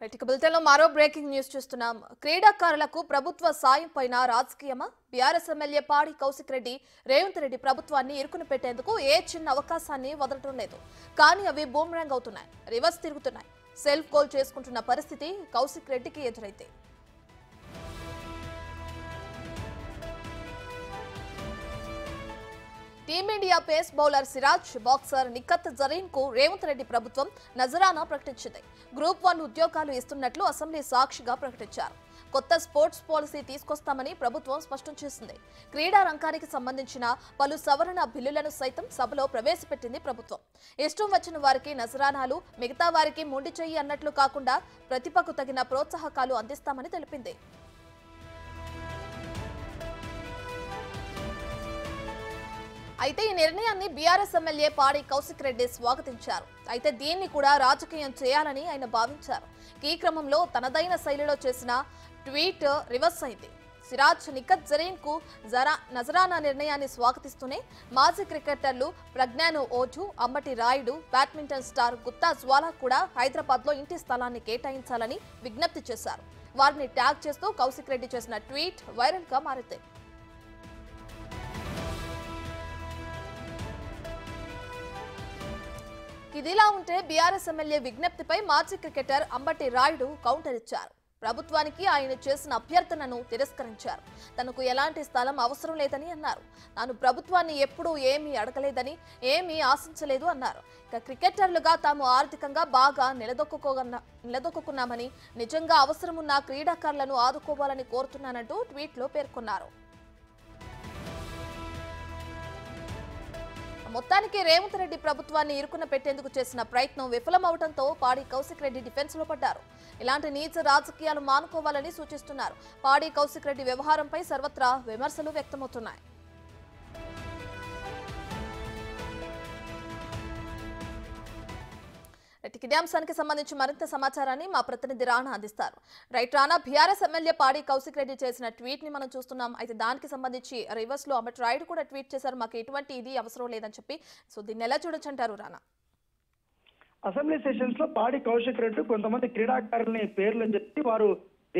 Right బులెటిన్లో మరో breaking news చూస్తున్నాం. క్రీడాకారులకు ప్రభుత్వ సాయం పైన రాజకీయమా? బీఆర్ఎస్ ఎమ్మెల్యే పాడి కౌశిక్ రెడ్డి రేవంత్ రెడ్డి ప్రభుత్వాన్ని ఇరుకుని పెట్టేందుకు ఏ చిన్న అవకాశాన్ని వదలటం లేదు. కానీ అవి బూమరాంగ్ అవుతున్నాయి, రివర్స్ తిరుగుతున్నాయి. సెల్ఫ్ గోల్ చేసుకుంటున్న పరిస్థితి కౌశిక్ రెడ్డికి ఎదురైతే team India pace bowler Siraj, boxer Nikhat Zareen కు రేవంత్ రెడ్డి ప్రభుత్వం నజరానా ప్రకటించింది. గ్రూప్ 1 ఉద్యోగాలు ఇస్తున్నట్లు అసెంబ్లీ సాక్షిగా ప్రకటించారు. కొత్త స్పోర్ట్స్ పాలసీ తీసుకొస్తామని ప్రభుత్వం స్పష్టం చేసింది. క్రీడా రంగానికి సంబంధించిన పలు సవరణ బిల్లులను సైతం సభలో ప్రవేశపెట్టింది ప్రభుత్వం. ఇష్టం వచ్చిన వారికి నజరానాలు, మిగతా వారికి మొండి చెయ్యి అన్నట్లు కాకుండా ప్రతిభకు తగిన ప్రోత్సాహకాలు అందిస్తామని తెలిపింది. అయితే ఈ నిర్ణయాన్ని బీఆర్ఎస్ ఎమ్మెల్యే పాడి కౌశిక్ రెడ్డి స్వాగతించారు. అయితే దీన్ని కూడా రాజకీయం చేయాలని ఆయన భావించారు. ఈ క్రమంలో తనదైన శైలిలో చేసిన ట్వీట్ రివర్స్ అయింది. సిరాజ్, నిఖత్ జరీన్ కు నజరానా నిర్ణయాన్ని స్వాగతిస్తూనే మాజీ క్రికెటర్లు ప్రజ్ఞాను ఓజు, అంబటి రాయుడు, బ్యాడ్మింటన్ స్టార్ గుత్తా జ్వాలా కూడా హైదరాబాద్ లో ఇంటి స్థలాన్ని కేటాయించాలని విజ్ఞప్తి చేశారు. వారిని ట్యాగ్ చేస్తూ కౌశిక్ రెడ్డి చేసిన ట్వీట్ వైరల్ గా మారింది. ఇదిలా ఉంటే బీఆర్ఎస్ ఎమ్మెల్యే విజ్ఞప్తిపై మాజీ క్రికెటర్ అంబటి రాయుడు కౌంటర్ ఇచ్చారు. ప్రభుత్వానికి ఆయన చేసిన అభ్యర్థనను తిరస్కరించారు. తనకు ఎలాంటి స్థలం అవసరం లేదని అన్నారు. తాను ప్రభుత్వాన్ని ఎప్పుడూ ఏమీ అడగలేదని, ఏమీ ఆశించలేదు అన్నారు. ఇక క్రికెటర్లుగా తాము ఆర్థికంగా బాగా నిలదొక్కున్నామని, నిజంగా అవసరమున్న క్రీడాకారులను ఆదుకోవాలని కోరుతున్నానంటూ ట్వీట్లో పేర్కొన్నారు. మొత్తానికి రేవంత్ రెడ్డి ప్రభుత్వాన్ని ఇరుకున పెట్టేందుకు చేసిన ప్రయత్నం విఫలమవడంతో పాడి కౌశిక్ రెడ్డి డిఫెన్స్ లో పడ్డారు. ఇలాంటి నీచ రాజకీయాలు మానుకోవాలని సూచిస్తున్నారు. పాడి కౌశిక్ రెడ్డి వ్యవహారంపై సర్వత్రా విమర్శలు వ్యక్తమవుతున్నాయి. ఇదే అంశానికి సంబంధించి మరింత సమాచారాన్ని మా ప్రతినిధి రాణా అందిస్తారు. రైట్ రాణా, బీఆర్ఎస్ ఎమ్మెల్యే పాడి కౌశిక్ రెడ్డి చేసిన ట్వీట్ ని మనం చూస్తున్నాం. అయితే దానికి సంబంధించి రివర్స్ లో అంబటి రాయుడు కూడా ట్వీట్ చేశారు, మాకు ఎటువంటి ఇది అవసరం లేదని చెప్పి. సో దీన్ని ఎలా చూడొచ్చు అంటారు రాణా? అసెంబ్లీ సెషన్స్ లో పాడి కౌశిక్ రెడ్డి కొంతమంది క్రీడాకారులని పేర్లు చెప్పి వారు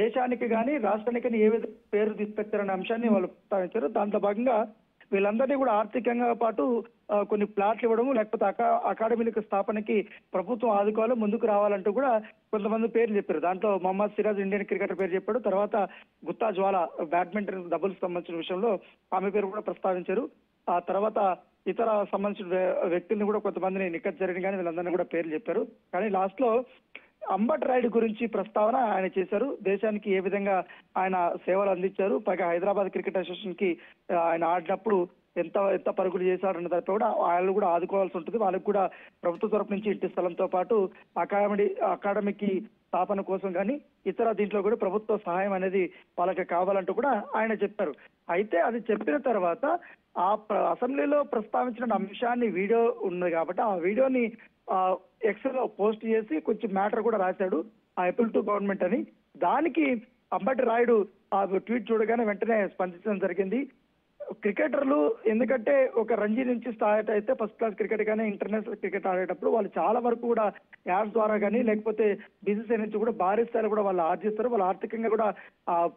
దేశానికి గానీ రాష్ట్రానికి ఏ విధంగా పేరు తీసుకొచ్చారనే అంశాన్ని వాళ్ళు ప్రస్తావించారు. దాంట్లో భాగంగా వీళ్ళందరినీ కూడా ఆర్థికంగా పాటు కొన్ని ప్లాట్లు ఇవ్వడము, లేకపోతే అకాడమీలకు స్థాపనకి ప్రభుత్వం ఆదుకోవాలి, ముందుకు రావాలంటూ కూడా కొంతమంది పేర్లు చెప్పారు. దాంట్లో మొహమ్మద్ సిరాజ్ ఇండియన్ క్రికెటర్ పేరు చెప్పాడు. తర్వాత గుత్తా జ్వాల బ్యాడ్మింటన్ డబుల్స్ సంబంధించిన విషయంలో ఆమె పేరు కూడా ప్రస్తావించారు. ఆ తర్వాత ఇతర సంబంధించిన వ్యక్తుల్ని కూడా కొంతమందిని నిఖత్ జరీన్ కానీ వీళ్ళందరినీ కూడా పేర్లు చెప్పారు. కానీ లాస్ట్ లో అంబటి రాయుడు గురించి ప్రస్తావన ఆయన చేశారు. దేశానికి ఏ విధంగా ఆయన సేవలు అందించారు, పైగా హైదరాబాద్ క్రికెట్ అసోసియేషన్ కి ఆయన ఆడినప్పుడు ఎంత పరుగులు చేశారన్న దాంట్లో కూడా వాళ్ళు కూడా ఆదుకోవాల్సి ఉంటుంది. వాళ్ళకి కూడా ప్రభుత్వ తరపు నుంచి ఇంటి స్థలంతో పాటు అకాడమీకి స్థాపన కోసం కానీ ఇతర దీంట్లో కూడా ప్రభుత్వ సహాయం అనేది వాళ్ళకి కావాలంటూ కూడా ఆయన చెప్పారు. అయితే అది చెప్పిన తర్వాత ఆ అసెంబ్లీలో ప్రస్తావించిన అంశాన్ని వీడియో ఉంది కాబట్టి ఆ వీడియోని ఎక్స్ లో పోస్ట్ చేసి కొంచెం మ్యాటర్ కూడా రాశాడు, ఆ అపీల్ టు గవర్నమెంట్ అని. దానికి అంబటి రాయుడు ఆ ట్వీట్ చూడగానే వెంటనే స్పందించడం జరిగింది. క్రికెటర్లు ఎందుకంటే ఒక రంజీ నుంచి స్టార్ట్ అయితే ఫస్ట్ క్లాస్ క్రికెట్ కానీ ఇంటర్నేషనల్ క్రికెట్ ఆడేటప్పుడు వాళ్ళు చాలా వరకు కూడా యాడ్స్ ద్వారా కానీ లేకపోతే బీసీసీ నుంచి కూడా భారీ స్థాయిలో కూడా వాళ్ళు ఆర్జిస్తారు. వాళ్ళు ఆర్థికంగా కూడా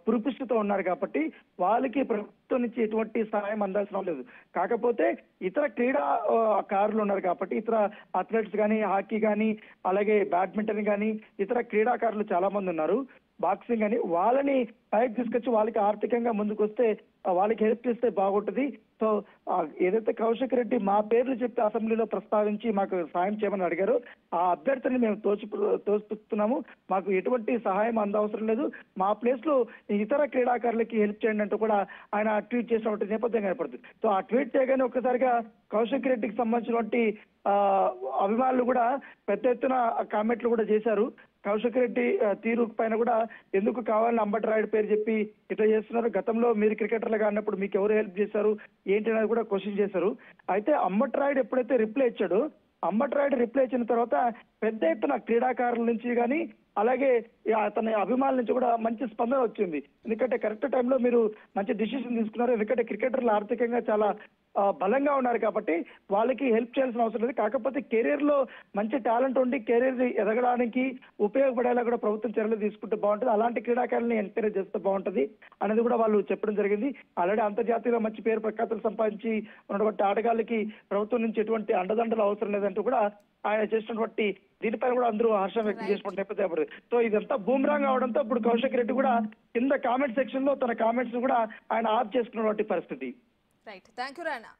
పురుపుష్టితో ఉన్నారు కాబట్టి వాళ్ళకి ప్రభుత్వం నుంచి ఎటువంటి సహాయం అందాల్సిన లేదు. కాకపోతే ఇతర క్రీడాకారులు ఉన్నారు కాబట్టి ఇతర అథ్లెట్స్ కానీ, హాకీ కానీ, అలాగే బ్యాడ్మింటన్ కానీ ఇతర క్రీడాకారులు చాలా మంది ఉన్నారు, బాక్సింగ్ అని, వాళ్ళని పైకి తీసుకొచ్చి వాళ్ళకి ఆర్థికంగా ముందుకు వస్తే వాళ్ళకి హెల్ప్ చేస్తే బాగుంటుంది. సో ఏదైతే కౌశిక్ రెడ్డి మా పేర్లు చెప్పి అసెంబ్లీలో ప్రస్తావించి మాకు సాయం చేయమని అడిగారు, ఆ అభ్యర్థిని మేము తోసిపుస్తున్నాము, మాకు ఎటువంటి సహాయం అందవసరం లేదు, మా ప్లేస్ లో ఇతర క్రీడాకారులకి హెల్ప్ చేయండి అంటూ కూడా ఆయన ట్వీట్ చేసినటువంటి నేపథ్యం కనపడుతుంది. సో ఆ ట్వీట్ చేయగానే ఒక్కసారిగా కౌశిక్ రెడ్డికి సంబంధించినటువంటి అభిమానులు కూడా పెద్ద ఎత్తున కామెంట్లు కూడా చేశారు. కౌశిక్ రెడ్డి తీరు పైన కూడా ఎందుకు కావాలని అంబటి రాయుడు పేరు చెప్పి ఇట్లా చేస్తున్నారు, గతంలో మీరు క్రికెటర్లుగా అన్నప్పుడు మీకు ఎవరు హెల్ప్ చేశారు ఏంటి అనేది కూడా క్వశ్చన్ చేశారు. అయితే అంబటి రాయుడు ఎప్పుడైతే రిప్లై ఇచ్చాడో, అంబటి రాయుడు రిప్లై ఇచ్చిన తర్వాత పెద్ద ఎత్తున క్రీడాకారుల నుంచి కానీ అలాగే అతని అభిమానుల నుంచి కూడా మంచి స్పందన వచ్చింది. ఎందుకంటే కరెక్ట్ టైంలో మీరు మంచి డిసిషన్ తీసుకున్నారు. ఎందుకంటే క్రికెటర్లు ఆర్థికంగా చాలా బలంగా ఉన్నారు కాబట్టి వాళ్ళకి హెల్ప్ చేయాల్సిన అవసరం లేదు. కాకపోతే కెరీర్ లో మంచి టాలెంట్ ఉండి కెరీర్ ఎదగడానికి ఉపయోగపడేలా కూడా ప్రభుత్వం చర్యలు తీసుకుంటే బాగుంటుంది. అలాంటి క్రీడాకారులను ఎంకరేజ్ చేస్తే బాగుంటుంది అనేది కూడా వాళ్ళు చెప్పడం జరిగింది. ఆల్రెడీ అంతర్జాతీయంగా మంచి పేరు ప్రఖ్యాతులు సంపాదించి ఉన్నటువంటి ఆటగాళ్ళకి ప్రభుత్వం నుంచి ఎటువంటి అండదండలు అవసరం లేదంటూ కూడా ఆయన చేసినటువంటి దీనిపైన కూడా అందరూ హర్షం వ్యక్తం చేసినటువంటి నేపథ్యం. సో ఇదంతా బూమ్రాంగ్ అవడంతో ఇప్పుడు కౌశిక్ రెడ్డి కూడా కింద కామెంట్ సెక్షన్ లో తన కామెంట్స్ కూడా ఆయన ఆఫ్ చేసుకున్నటువంటి పరిస్థితి. Right, thank you Rana.